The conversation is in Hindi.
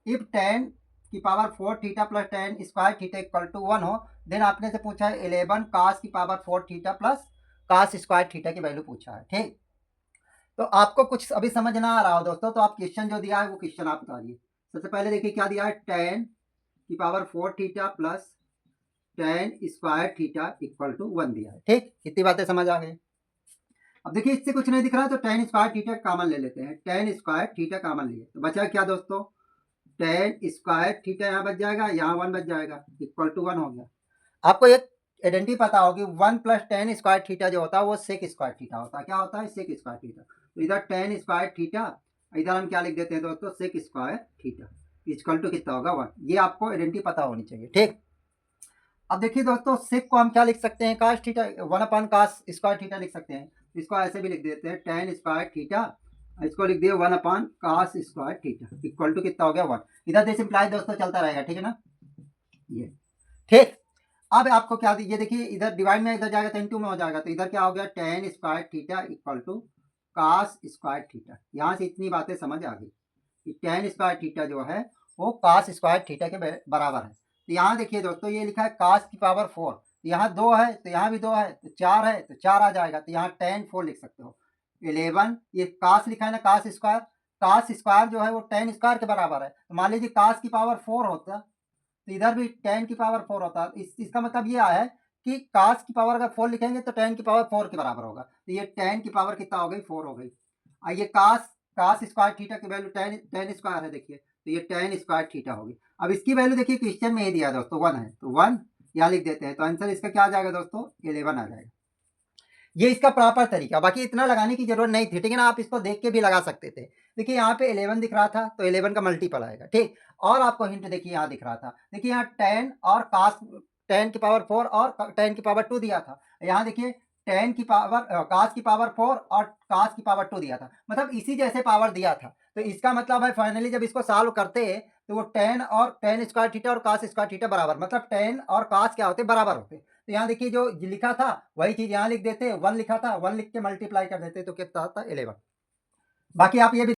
इफ टेन की power 4 theta plus tan square theta equal to 1 हो, देन आपने से पूछा है 11 कास की power 4 theta plus cos square theta की वैल्यू पूछा है। ठीक, तो आपको कुछ अभी समझ ना आ रहा हो दोस्तों, तो आप क्वेश्चन जो दिया है वो क्वेश्चन आप उतारिए। सबसे पहले देखिए क्या दिया है, टेन की power 4 theta plus tan square theta equal to 1 दिया है। ठीक, कितनी बातें समझ आ गई। अब देखिए इससे कुछ नहीं दिख रहा तो टेन स्क्वायर थीटा कॉमन ले लेते हैं। टेन स्क्वायर थीटा कॉमन लिए तो बचा क्या दोस्तों, टेन स्क्वायर थीटा यहाँ बच जाएगा, यहाँ 1 बच जाएगा, इक्वल टू 1 हो गया। आपको एक आइडेंटिटी पता होगी, 1 प्लस टेन स्क्वायर थीटा जो होता है वो सेक स्क्वायर थीटा होता है। क्या होता है, सेक स्क्वायर थीटा। तो इधर टेन स्क्वायर थीटा, इधर हम क्या लिख देते हैं दोस्तों, sec square theta equal to कितना होगा 1। ये आपको आइडेंटिटी पता होनी चाहिए। ठीक, अब देखिए दोस्तों सेक को हम क्या लिख सकते हैं, cos theta 1 upon cos square theta लिख सकते हैं। इसको ऐसे भी लिख देते हैं, टेन स्क्वायर थीटा, इसको लिख दिए 1 upon cos square theta equal to कितना हो गया 1। इधर से सिंप्लाई दोस्तों चलता रहेगा, ठीक है ना। ये ठीक, अब आपको क्या, ये देखिए इधर डिवाइड में इधर जाएगा तो इनटू में हो जाएगा, तो इधर क्या हो गया, tan square theta equal to cos square theta. यहाँ से इतनी बातें समझ आ गई कि टेन स्क्वायर थीटा जो है वो कास स्क्वायर थीटा के बराबर है। तो यहाँ देखिए दोस्तों ये लिखा है कास की पावर 4, यहाँ 2 है तो यहाँ भी 2 है, तो 4 है तो 4 आ जाएगा, तो यहाँ टेन 4 लिख सकते हो। 11 ये कास लिखा है ना, कास स्क्वायर जो है वो टेन स्क्वायर के बराबर है। तो मान लीजिए कास की पावर 4 होता तो इधर भी टेन की पावर 4 होता है। इसका मतलब ये आया है कि कास की पावर अगर 4 लिखेंगे तो टेन की पावर 4 के बराबर होगा। तो ये टेन की पावर कितना हो गई, 4 हो गई। ये कास कास स्क्वायर थीटा की वैल्यू टेन टेन स्क्वायर है, देखिए तो ये टेन स्क्वायर थीटा होगी। अब इसकी वैल्यू देखिए क्वेश्चन में ही दिया दोस्तों 1 है, तो 1 यहाँ लिख देते हैं, तो आंसर इसका क्या आ जाएगा दोस्तों, 11 आ जाएगा। ये इसका प्रॉपर तरीका, बाकी इतना लगाने की जरूरत नहीं थी, ठीक है ना। आप इसको देख के भी लगा सकते थे। देखिए यहाँ पे 11 दिख रहा था तो 11 का मल्टीपल आएगा। ठीक, और आपको हिंट देखिए यहाँ दिख रहा था, देखिए यहाँ टेन और कास, टेन की पावर 4 और टेन की पावर 2 दिया था। यहाँ देखिए टेन की पावर कास की पावर 4 और कास की पावर 2 दिया था, मतलब इसी जैसे पावर दिया था। तो इसका मतलब है फाइनली जब इसको सॉल्व करते हैं तो वो टेन और टेन स्क्वायर थीटा और कास स्क्वायर थीटा बराबर, मतलब टेन और कास क्या होते, बराबर होते। तो यहाँ देखिए जो लिखा था वही चीज यहाँ लिख देते, 1 लिखा था 1 लिख के मल्टीप्लाई कर देते तो कितना आता 11। बाकी आप ये भी